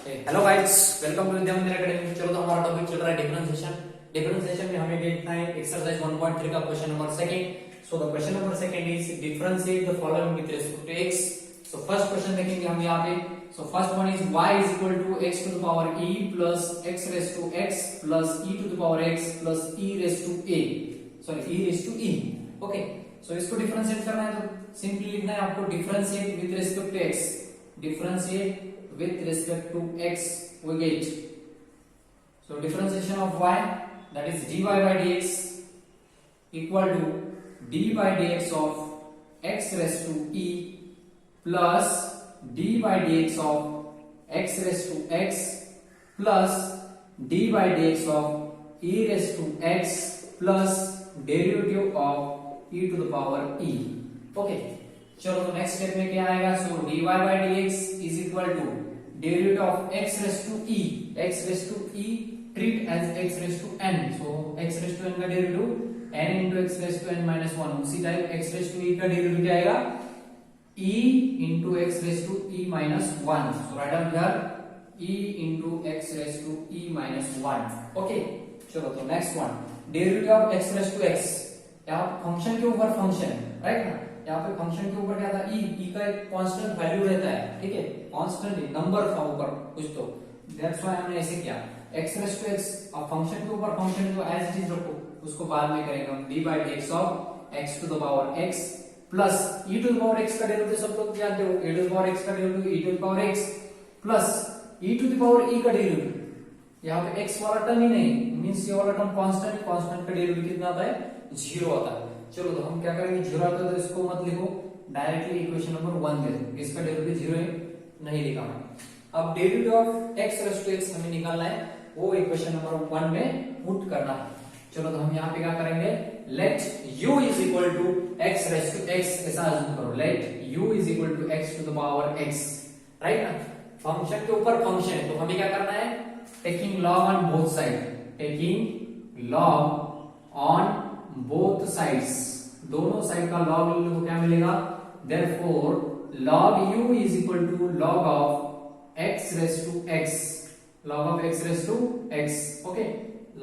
Hello guys, welcome to विद्या मंदिर academy. चलो तो हमारा टॉपिक चल रहा है डिफरेंशिएशन। डिफरेंशिएशन में हमें देखना है एक्सरसाइज 1.3 का question number second. So the question number second is differentiate the following with respect to x। So first question देखेंगे हम यहाँ पे। So first one is y is equal to x to the power e plus x raise to x plus e to the power x plus e raise to a, sorry e raise to e। Okay, so इसको differentiate करना है तो simply लिखना है आपको differentiate with respect to x। Differentiate with respect to x we get, so differentiation of y, that is dy by dx equal to d by dx of x raised to e plus d by dx of x raised to x plus d by dx of e raised to x plus derivative of e to the power e। okay, चलो तो next step में क्या आएगा। सो dy by dx is equal to derivative of x raised to e, x raised to e treat as x raised to n, so x raised to n का derivative n into x raised to n minus 1। उसी type x raised to e का derivative क्या आएगा e into x raised to e minus 1, so write down here e into x raised to e minus 1। okay, चलो तो next one derivative of x raised to x, यहाँ function के ऊपर function, right ना, यहाँ पे फंक्शन के ऊपर क्या था e का एक कांस्टेंट वैल्यू रहता है, ठीक है, कांस्टेंट नंबर था ऊपर कुछ, तो दैट्स व्हाई हमने ऐसे किया x रेज़ टू x। अब फंक्शन के ऊपर फंक्शन को एज इट इज रखो, उसको बाद में करेंगे हम d by dx of x to the power x plus e to the power x का डेरिवेटिव सब लोग जानते हो, e to the power x का derivative e to the power x plus e to the power e का derivative, यहाँ पे x वाला टर्म ही नहीं, मींस ये वाला टर्म कांस्टेंट, कांस्टेंट का डेरिवेटिव कितना आता है 0 आता है। चलो तो हम क्या करेंगे, 0 आता है तो इसको मत लिखो, डायरेक्टली इक्वेशन नंबर 1 दे दो, इसका डेरिवेटिव 0 है, नहीं लिखा है। अब derivative of x raise to x हमें निकालना है, वो इक्वेशन नंबर 1 में पुट करना है। चलो तो हम यहाँ पे क्या करेंगे, let u is equal to x raise to x, ऐसा अज्यूम करो, let u is equal to x to the power x, right ना, फंक्शन के ऊपर फंक्शन है तो हमें क्या करना है, taking log on both side, taking log on both sides, दोनों साइड का लॉग ले लो तो क्या मिलेगा, therefore log u is equal to log of x raised to x, log of x raised to x, okay,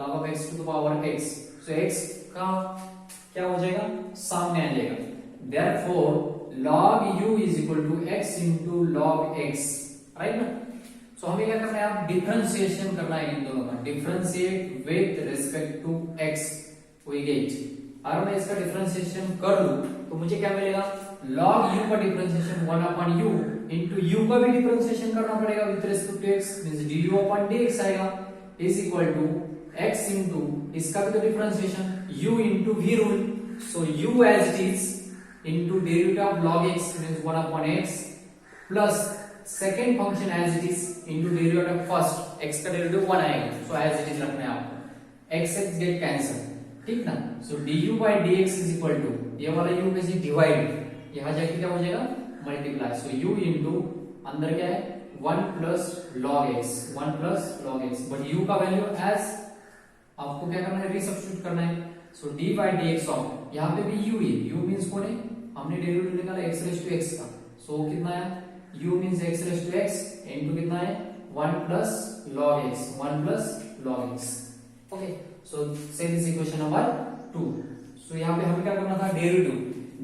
log of x to the power x, so x का क्या हो जाएगा, सामने आ जाएगा, therefore log u is equal to x into log x, right ना। सो हमें क्या करना है, आप डिफरेंशिएशन करना है इन दोनों का, differentiate with respect to x we get। अगर मैं इसका डिफरेंशिएशन कर लूं तो मुझे क्या मिलेगा, log u का differentiation 1 upon u into u का भी डिफरेंशिएशन करना पड़ेगा with respect to x, means du upon dx आएगा, is equal to x into इसका भी तो differentiation u into v rule, so u as it is into derivative of log x means 1 upon x plus second function as it is into derivative of first, x का derivative 1 आएगा, सो as it is रखना है आपको, x x gate cancel, ठीक ना। So du by dx is equal to, ये वाला u कैसे डिवाइड, यहां जाके क्या हो जाएगा मल्टीप्लाई, सो u इनटू अंदर क्या है 1 plus log x, 1 plus log x, but u का वैल्यू एज आपको क्या करना है, रीसब्स्टिट्यूट करना है, सो d by dx ऑफ, यहां पे भी u है, u मींस कौन है, हमने डेरिवेटिव निकाला x रेज़ टू x का, सो कितना है u means x raise to x into कितना है 1 plus log x, 1 plus log x, okay. So say this equation number 2। सो यहाँ पे हमें क्या करना था, derivative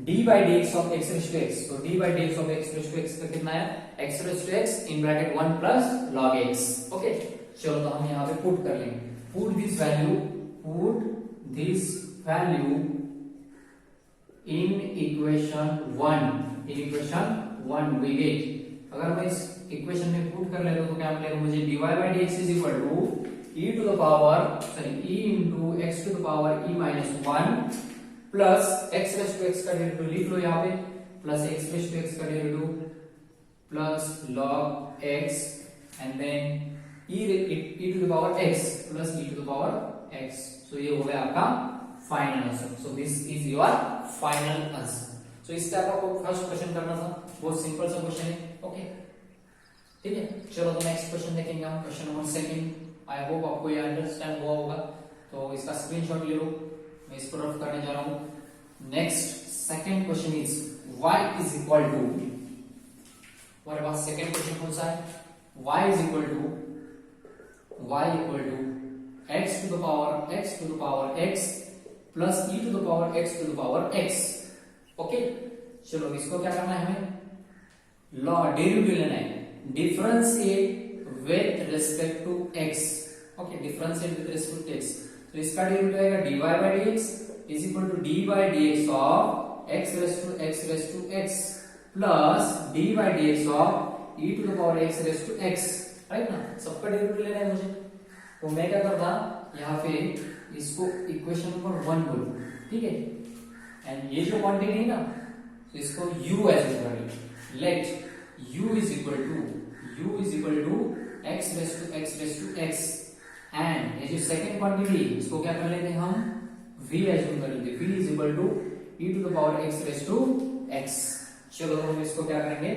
d by dx of x raised to x, so d by dx of x raised to x का कितना है, x raised to x in bracket 1 plus log x, okay. चलो तो हम यहाँ पे पुट कर लेंगे, put this value in equation 1 we get। अगर मैं इस इक्वेशन में पुट कर लेता हूं तो क्या मिलेगा मुझे, dy by dx is equal to e to the power, e into x to the power e minus 1 plus x raise to x का डेरिवेटिव लिख लो यहाँ पे, plus x raise to x का derivative plus log x and then e to the power x plus e to the power x, so ये हो गया आपका final answer. So this is your final answer. So इस type आपको first question करना था, बहुत सिंपल सा क्वेश्चन है, ओके, ठीक है। चलो तो नेक्स्ट क्वेश्चन देखेंगे हम, question number second. I hope आपको ये अंडरस्टैंड हुआ होगा, तो इसका स्क्रीनशॉट ले लो, मैं इसको रफ करने जा रहा हूं। Next second question is y is equal to, हमारे पास सेकंड क्वेश्चन कौन सा है, y is equal to x to the power x plus e to the power x। Okay, चलो इसको क्या करना है हमें, लॉ डेरिवेटिव लेना है, differentiate with respect to x। Okay, differentiate with respect to x, तो इसका डेरिवेटिव आएगा dy by dx is equal to d by dx of x raised to x plus d by dx of e to the power x raised to x, right ना। सबका derivative लेना है मुझे, तो मैं क्या करता यहाँ पे इसको इक्वेशन नंबर 1 बोलूं, ठीक है। एंड ये जो क्वांटिटी है ना, तो इसको u एज्यूम कर लो, let u is equal to x raised to x and ये जो सेकंड क्वांटिटी इसको क्या कर लेते हैं हम, v एज्यूम कर लेते हैं, v is equal to e to the power x raised to x। चलो हम इसको क्या करेंगे,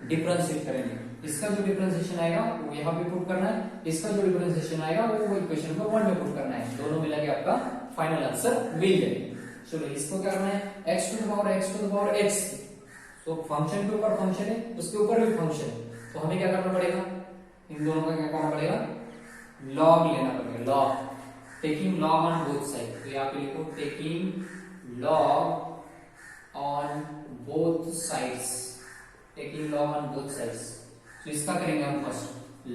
डिफरेंशिएट करेंगे। इसका जो डिफरेंशिएशन आएगा वो यहाँ पे पुट करना है, इसका जो डिफरेंशिएशन आएगा वो इक्वेशन नंबर 1 में पुट करना है, दोनों मिला के आपका फाइनल आंसर मिल जाएगा। चलो इसको क्या करना है, x to the power x, तो फंक्शन के ऊपर फंक्शन है, उसके ऊपर भी फंक्शन है, तो हमें क्या करना पड़ेगा, इन दोनों का क्या करना पड़ेगा, लॉग लेना पड़ेगा, log, taking log on both side. तो यहाँ पे लिखो taking log on both sides, taking log on both sides. तो इसका करेंगे हम first,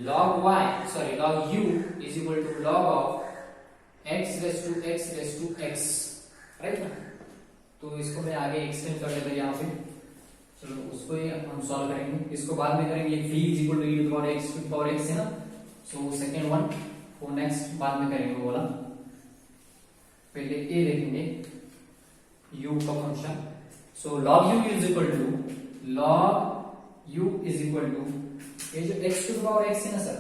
log u is equal to log of x raised to x, right ना। तो इसको मैं आगे एक्सटेंड कर लेता हूं यहाँ पे, चलो उसको ही हम सॉल्व करेंगे, इसको बाद में करेंगे। v is equal to e to the power x है ना, सो सेकंड वन वो नेक्स्ट बाद में करेंगे, बोला पहले a लिखेंगे u का फंक्शन। So log u is equal to ये जो x to the power x है ना sir,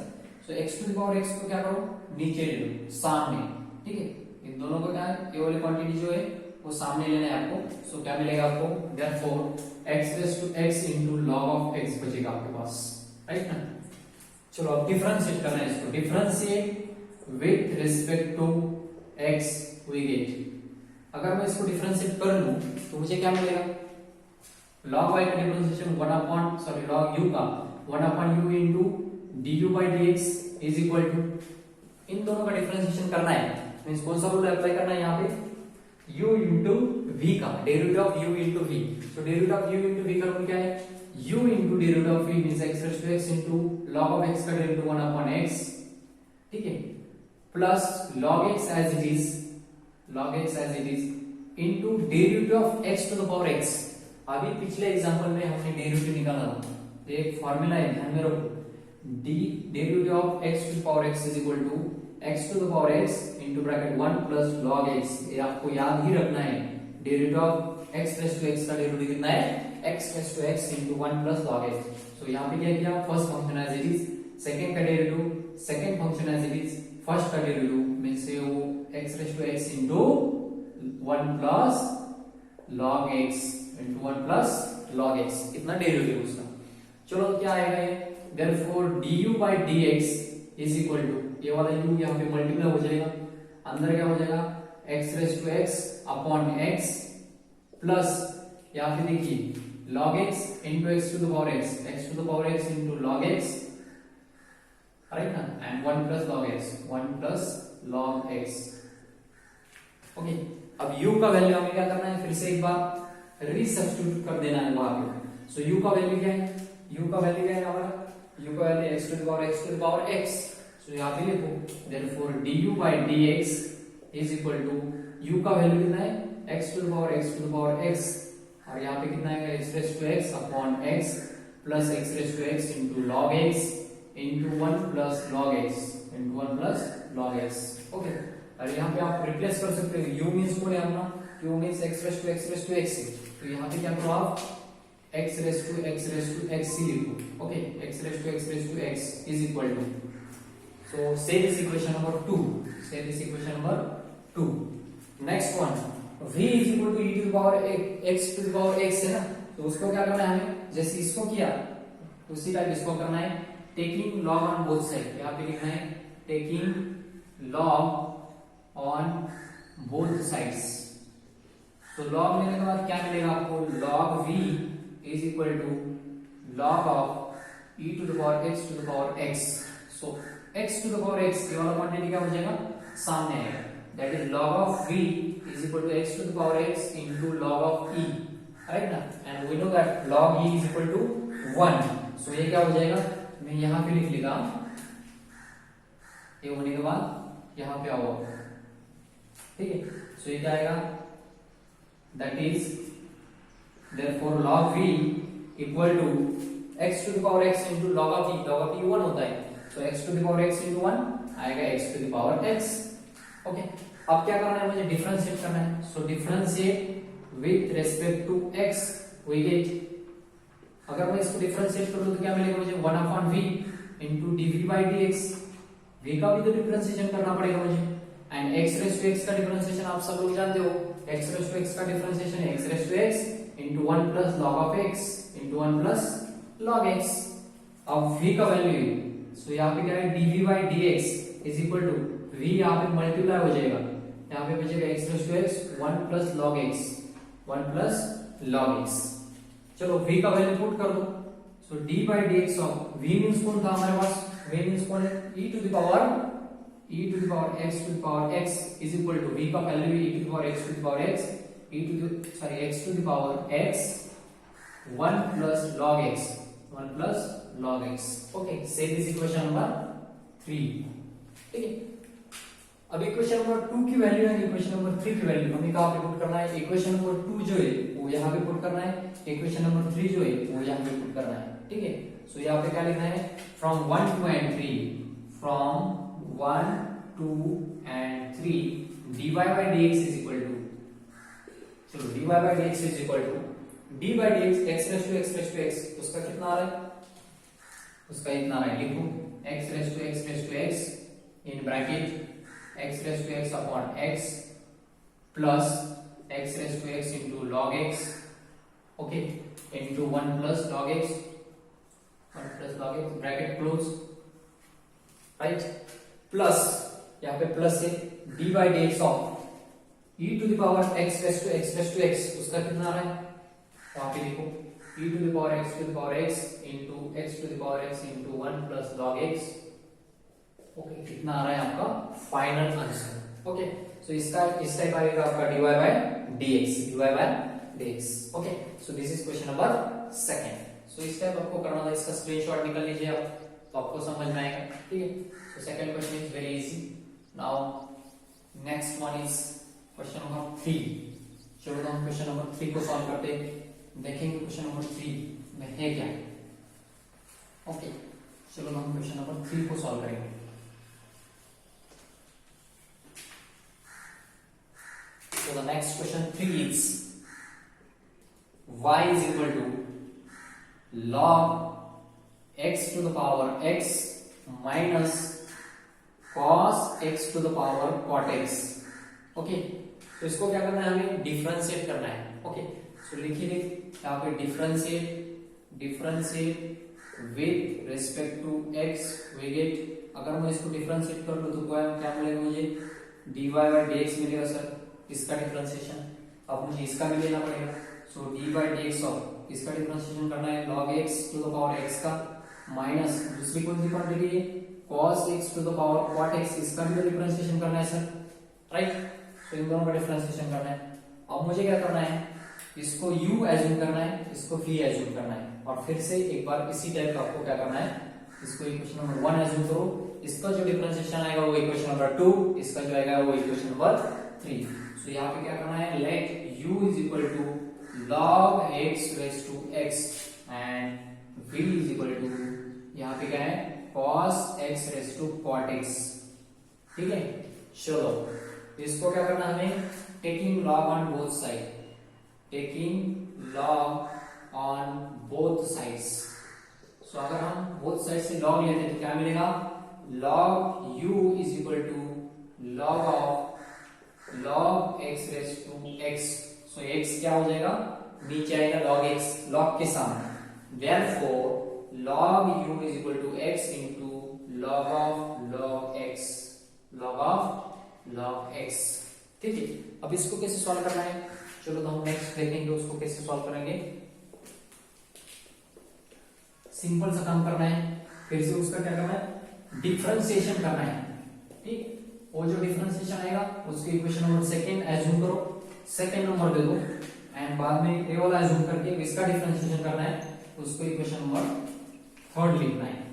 so x to the power x को क्या करो, नीचे ले लो, सामने, ठीक है। इन दोनों को क्या है, ये वाली क्वांटिटी जो है वो सामने लेना है आपको, सो क्या मिलेगा आपको, therefore x raised to x into log of x बचेगा आपके पास, राइट ना। चलो अब डिफरेंशिएट करना है इसको, differentiate with respect to x we get. अगर मैं इसको डिफरेंशिएट कर लूं तो मुझे क्या मिलेगा, log y का डिफरेंशिएशन log u का 1 upon u into du by dx is equal to, इन दोनों का डिफरेंशिएशन करना है, मींस कौन सा रूल अप्लाई करना है यहाँ पे, u into v का derivative of u into v। तो derivative of u into v का रूल क्या है, u into derivative of v means x raised to x into log of x का डेरिवेटिव 1 upon x, ठीक है, plus log x as it is into derivative of x to the power x। अभी पिछले example में हमने derivative निकाला था, तो एक फार्मूला है, ध्यान में रखो, derivative of x to the power x is equal to x to the power x into bracket 1 plus log x। ये आपको याद ही रखना है, derivative of x raised to x का डेरिवेटिव कितना है, x raised to x into 1 plus log x। सो यहाँ पे क्या किया, first function as it is, second का derivative second function as it is, first का डेरिवेटिव में से वो x raised to x into 1 plus log x into 1 plus log x, इतना डेरिवेटिव उसका। चलो क्या आएगा ये, therefore du by dx is equal to, ये वाला u यहाँ पे मल्टीप्लाई हो जाएगा, अंदर क्या हो जाएगा, x raised to x upon x plus यहाँ पे देखिए log x into x to the power x into log x, right ना, and 1 plus log x, okay. अब u का वैल्यू हमें क्या करना है, फिर से एक बार रीसब्स्टिट्यूट कर देना है वहां पे। सो u का वैल्यू क्या है, u का वैल्यू क्या है हमारा, u का value x to the power x। सो यहाँ पे लिखो therefore du by dx is equal to, u का वैल्यू कितना है, x to the power x, और यहाँ पे कितना है, x raised to x upon x plus x raised to x into log x into 1 plus log x, okay. और यहाँ पे आप रिप्लेस कर सकते हो, u मींस कौन है अपना, u means x raised to x है, तो यहाँ पे क्या करो आप, x raised to x ही लिखो, okay, x raised to x is equal to, so say this equation number 2, next one, v is equal to e to the power x to the power x है ना, तो उसको क्या करना है हमें, जैसे इसको किया उसी टाइप इसको करना है, taking log on both side, यहाँ पे लिखना है taking log on both sides. तो लॉग लेने के बाद क्या मिलेगा आपको, log v is equal to log of e to the power x to the power x. So x to the power x ये वाला क्वांटिटी क्या हो जाएगा, सामने आएगा. That is log of v is equal to x to the power x into log of e, right ना. And we know that log e is equal to 1. So ये क्या हो जाएगा, मैं यहाँ पे लिख लेगा, ये होने के बाद यहाँ पे आओ, ठीक है. So ये क्या आएगा, that is therefore log v equal to x to the power x into log of e. log of e 1 होता है, so x to the power x into 1 आएगा x to the power x. Okay, अब क्या करना है, मुझे differentiate करना है. So differentiate with respect to x, we get, अगर मैं इसको डिफरेंशिएट कर दूं तो क्या मिलेगा मुझे, 1/v into dv by dx. v का भी तो डिफरेंशिएशन करना पड़ेगा मुझे. And x raise to x का डिफरेंशिएशन आप सब लोग जानते हो, x रेज़ टू x का डिफरेंशिएशन है x raise to x into 1 plus log of x into 1 plus log x. अब v का वैल्यू, सो यहाँ पे क्या है, dv by dx is equal to v, यहाँ पे मल्टीप्लाई हो जाएगा, यहाँ पे बचेगा x raise to x 1 plus log x, 1 plus log x. चलो v का वैल्यू पुट कर दो. सो d by dx of v means कौन था हमारे पास, v मींस कौन है, e to the power x to the power x is equal to v का value e to the power x to the power x, x to the power x 1 plus log x, 1 plus log x. okay, say this equation number 3. ठीक है, अब equation number 2 की value है, equation number 3 की value हमें कहां पे put करना है. इक्वेशन नंबर 2 जो है वो यहां पे पुट करना है, इक्वेशन नंबर 3 जो है वो यहां पे पुट करना है. ठीक है, सो यहां पे क्या लिखना है, from 1 2 and 3, from 1 2 and 3 dy by dx is equal to, चलो dy by dx is equal to d by dx x raised to x, उसका कितना आ रहा है, उसका इतना आ रहा है, लिखो x raised to x in bracket x raised to x upon x plus x raised to x into log x, okay, into 1 plus log x, 1 plus log x bracket close, right, plus यहाँ पे plus है d by dx of e to the power x raised to x, उसका कितना आ रहा है, वहां पे लिखो e to the power x into x to the power x into 1 plus log x. Okay, कितना आ रहा है आपका फाइनल आंसर. ओके, सो इसका इस टाइप आएगा आपका dy by dx. Okay, so this is question number 2. सो इस टाइप आपको करना था, इसका स्क्रीनशॉट निकाल लीजिए आप, तो आपको समझ में आएगा. ठीक है, so second question is very easy. Now next one is question number 3. चलो हम क्वेश्चन नंबर 3 को सॉल्व करते हैं, देखेंगे क्वेश्चन नंबर 3 में है क्या. ओके, चलो हम क्वेश्चन नंबर 3 को सॉल्व करेंगे. So the next question 3 is y is equal to log x to the power x minus cos x to the power cot x. Okay, तो इसको क्या करना है, हमें डिफरेंशिएट करना है. ओके, सो लिखिए यहाँ पे differentiate with respect to x we get, अगर मैं इसको डिफरेंशिएट कर लूं तो क्या मिलेगा मुझे, dy by dx मिलेगा सर, इसका डिफरेंशिएशन. अब मुझे इसका भी लेना पड़ेगा. सो dy by dx ऑफ इसका डिफरेंशिएशन करना है log x to the power x का, माइनस दूसरी कौन सी क्वांटिटी है, cos x to the power cot x, इसका भी डिफरेंशिएशन करना है सर, राइट. तो इन दोनों का डिफरेंशिएशन करना है. अब मुझे क्या करना है, इसको u एज्यूम करना है, इसको v एज्यूम करना है, और फिर से एक बार इसी टाइप का आपको क्या करना है, इसको इक्वेशन नंबर 1 एज्यूम करो, इसका जो डिफरेंशिएशन आएगा वो इक्वेशन नंबर 2, इसका जो आएगा वो इक्वेशन नंबर 3. सो यहाँ पे क्या करना है, let u is equal to log x raised to x and v is equal to यहाँ पे क्या है, cos x raised to cot x. ठीक है, चलो इसको क्या करना है हमें, taking log on both side, taking log on both sides. सो अगर हम both साइड से log लेते हैं तो क्या मिलेगा, log u is equal to log x raised to x. So x क्या हो जाएगा, नीचे आएगा log x, log के सामने, therefore log u is equal to x into log of log x. ठीक है, अब इसको कैसे सॉल्व करना है, चलो तो हम नेक्स्ट देखेंगे उसको कैसे सॉल्व करेंगे. सिंपल सा काम करना है, फिर से उसका क्या करना है, डिफरेंशिएशन करना है। ठीक, वो जो डिफरेंशिएशन आएगा उसके इक्वेशन नंबर सेकंड एज्यूम करो, सेकंड नंबर दे दो, एंड बाद में ए वाला एज्यूम करके इसका डिफरेंशिएशन करना है, उसको इक्वेशन नंबर थर्ड लिखना है।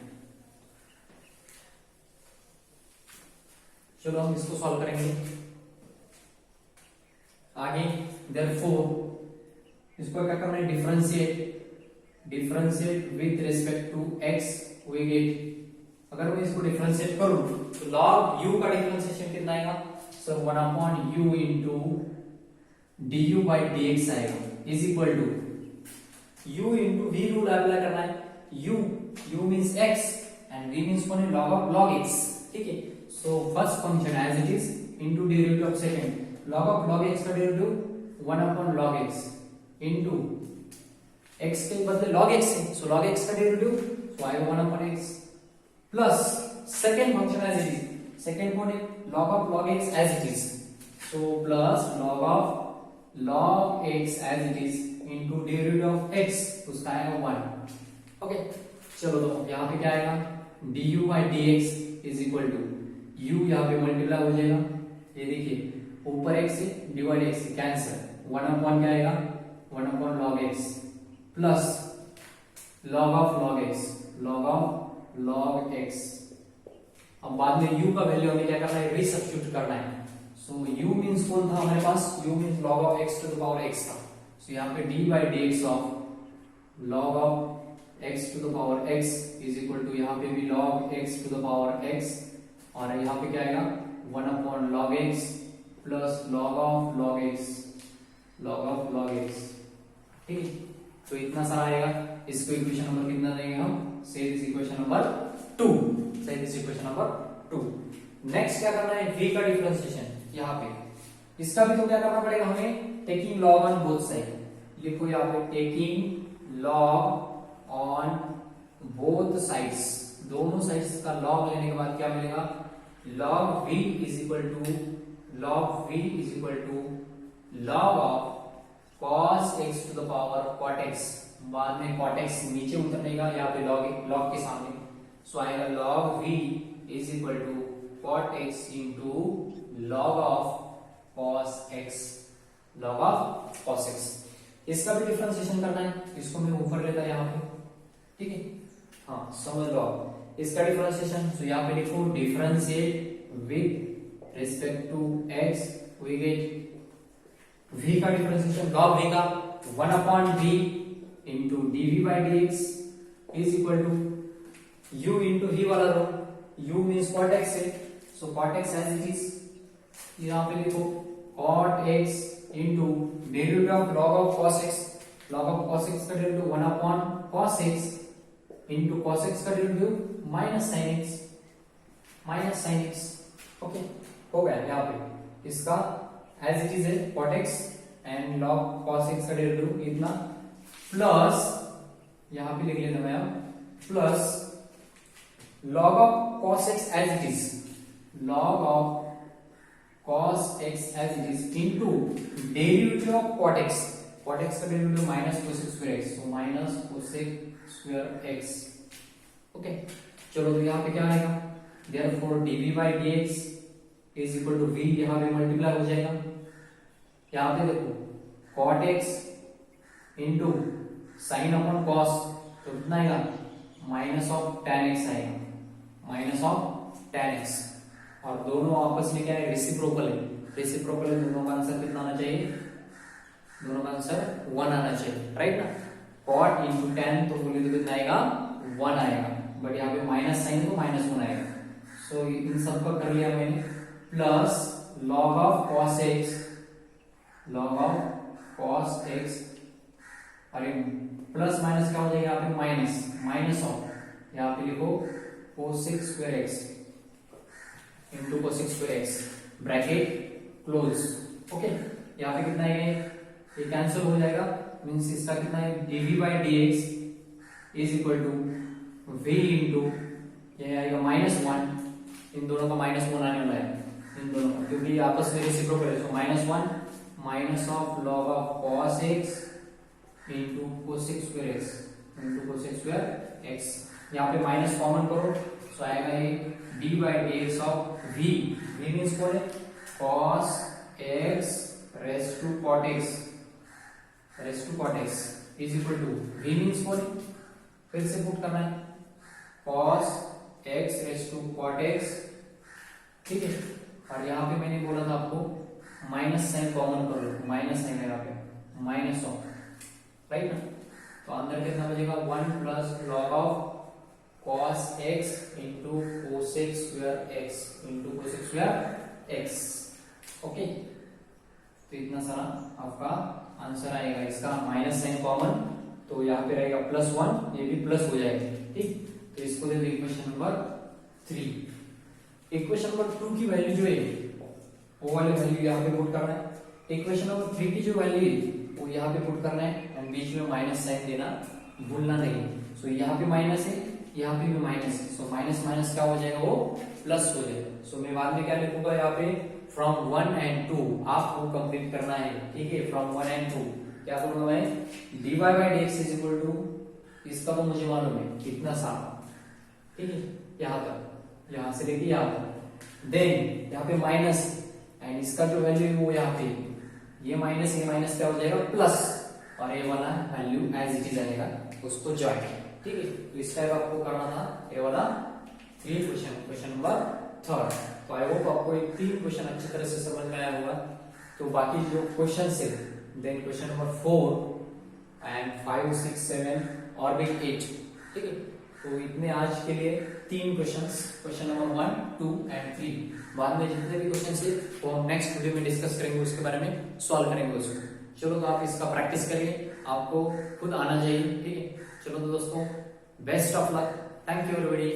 चलो हम इसको सॉल्व करेंगे आगे। देयरफॉर इसको क्या करना है, differentiate with respect to x we get, अगर मैं इसको डिफरेंशिएट करूं तो log u का डिफरेंशिएशन कितना आएगा, sir 1 upon u into du by dx आएगा, is equal to u into v rule apply करना है, u means x and v means कौन है, log x। ठीक है, so first function as it is into derivative of second, log x का derivative 1 upon log x into x के बदले log x है, सो log x का derivative so आएगा 1 upon x plus second function as it is, second कौन है, log x as it is, so plus log x as it is into derivative of x, उसका आएगा 1। Okay, चलो तो यहाँ पे क्या आएगा, du by dx is equal to u यहाँ पे मल्टीप्लाई हो जाएगा, ये देखिए ऊपर x से डिवाइड x से कैंसिल, 1 अपॉन क्या आएगा, 1 upon log x plus log of x। अब बाद में u का वैल्यू हमें क्या करना है, रीसब्स्टिट्यूट करना है, सो u मींस कौन था हमारे पास, u means log of x to the power x था, सो यहाँ पे d by dx of log of x to the power x is equal to यहाँ पे भी log x to the power x, और यहाँ पे क्या आएगा 1 upon log x plus log of log x। ठीक है, तो इतना सारा आएगा, इसको इक्वेशन नंबर कितना देंगे हम, से दिस इक्वेशन नंबर 2, से दिस इक्वेशन नंबर 2। नेक्स्ट क्या करना है, v का डिफरेंशिएशन, यहाँ पे इसका भी तो क्या करना पड़ेगा हमें, taking log on both side, लिखो यहाँ पे taking log on both sides, दोनों साइड्स का log लेने के बाद क्या मिलेगा, log v is equal to log of cos x to the power cot x, बाद में cot x नीचे उतरनेगा यहाँ पे log के सामने, सो आएगा log v is equal to cot x into log of cos x। इसका भी डिफरेंशिएशन करना है, इसको मैं ऊपर लेता है यहाँ पे, ठीक है, हाँ समझ लो आप इसका डिफरेंशिएशन, तो यहाँ पे लिखो differentiate with respect to x we get v का डिफरेंशिएशन, log v का 1 upon v into dv by dx is equal to u into v वाला rule, u means cot x है, so cot x as it is, यहाँ पे लिखो cot x into derivative of log of cos x, log of cos x का derivative 1 upon cos x into cos x का derivative minus sin x। Okay, हो गया यहाँ पे इसका एज इट इज है cot x and log cos x का derivative इतना, प्लस यहाँ पे लिख लेना मैं, plus log of cos x as it is, log of cos x as it is into derivative of cot x का derivative minus cos square x, so minus cos square x। Okay, चलो तो यहाँ पे क्या आएगा, therefore dv by dx is equal to v, यहाँ पे multiply हो जाएगा, यहाँ पे देखो cot x into sine upon cos, तो कितना आएगा माइनस ऑफ tan x आएगा, माइनस ऑफ tan x, और दोनों आपस में क्या है, रेसिप्रोकल है, दोनों का आंसर कितना आना चाहिए, दोनों का आंसर 1 आना चाहिए, राइट ना, cot इंटू tan तो बोले तो कितना आएगा 1 आएगा, बट यहाँ पे माइनस साइन तो -1 आएगा, सो इन सब का कर लिया मैंने, plus log of cos x, अरे प्लस माइनस क्या हो जाएगा यहाँ पे, माइनस ऑफ, यहाँ पे लिखो cos square x into cos square x, bracket close. Okay, यहाँ पे कितना है, ये कैंसिल हो जाएगा, मींस इसका कितना है, dv by dx is equal to v into ये आएगा -1, इन दोनों का -1 आने वाला है, इन दोनों का, क्योंकि आपस में रेसिप्रोकल है, so -1 minus of log of cos x into cos square x into cos square x, यहाँ पे माइनस कॉमन करो तो आएगा ये d by d x of v, v means कौन है, cos x raise to cot x, raise to cot x is equal to v means कौन है, फिर से पुट करना है cos x raise to cot x, ठीक है। और यहाँ पे मैंने बोला था आपको माइनस साइन कॉमन कर लो, माइनस साइन है यहाँ पे माइनस ऑफ, राइट ना, तो अंदर कितना बचेगा 1 plus log of cos x into cosec square x into cosec square x, okay. तो इतना सारा आपका आंसर आएगा, इसका माइनस साइन कॉमन तो यहाँ पे रहेगा +1, ये भी प्लस हो जाएगा, ठीक। तो इसको दे दो इक्वेशन नंबर 3। इक्वेशन नंबर 2 की वैल्यू जो है वो वाली वैल्यू यहाँ पे पुट करना है, इक्वेशन नंबर 3 की जो वैल्यू है वो यहाँ पे पुट करना है, एंड बीच में माइनस साइन देना भूलना नहीं। सो यहाँ पे माइनस है, यहाँ पे भी माइनस है, सो माइनस माइनस क्या हो जाएगा, वो प्लस हो जाएगा। सो मैं बाद में क्या लिखूंगा यहाँ पे फ्रॉम 1 and 2 आपको कंप्लीट करना है, ठीक है। फ्रॉम 1 and 2 क्या करूंगा मैं, dy by dx is equal to, इसका तो मुझे मालूम है कितना सारा, ठीक है, यहाँ तक, यहाँ से लेके यहाँ तक, देन यहाँ पे माइनस एंड इसका जो वैल्यू है वो यहाँ पे, ये माइनस क्या हो जाएगा प्लस, और ये वाला वैल्यू एज इट इज आएगा, उसको ज्वाइन, ठीक है। तो इस टाइप आपको करना था ये वाला 3 क्वेश्चन नंबर 3। तो आई होप आपको ये 3 क्वेश्चन अच्छी तरह से समझ में आया होगा। तो बाकी जो क्वेश्चन है देन क्वेश्चन नंबर 4 एंड 5, 6, 7 और भी 8, ठीक है। तो इतने आज के लिए 3 क्वेश्चन नंबर 1, 2 एंड 3। बाद में जितने भी क्वेश्चन है वो हम नेक्स्ट वीडियो में डिस्कस करेंगे, उसके बारे में सॉल्व करेंगे उसको। चलो तो आप इसका प्रैक्टिस करिए, आपको खुद आना चाहिए, ठीक है। चलो तो दोस्तों, best of luck, thank you everybody.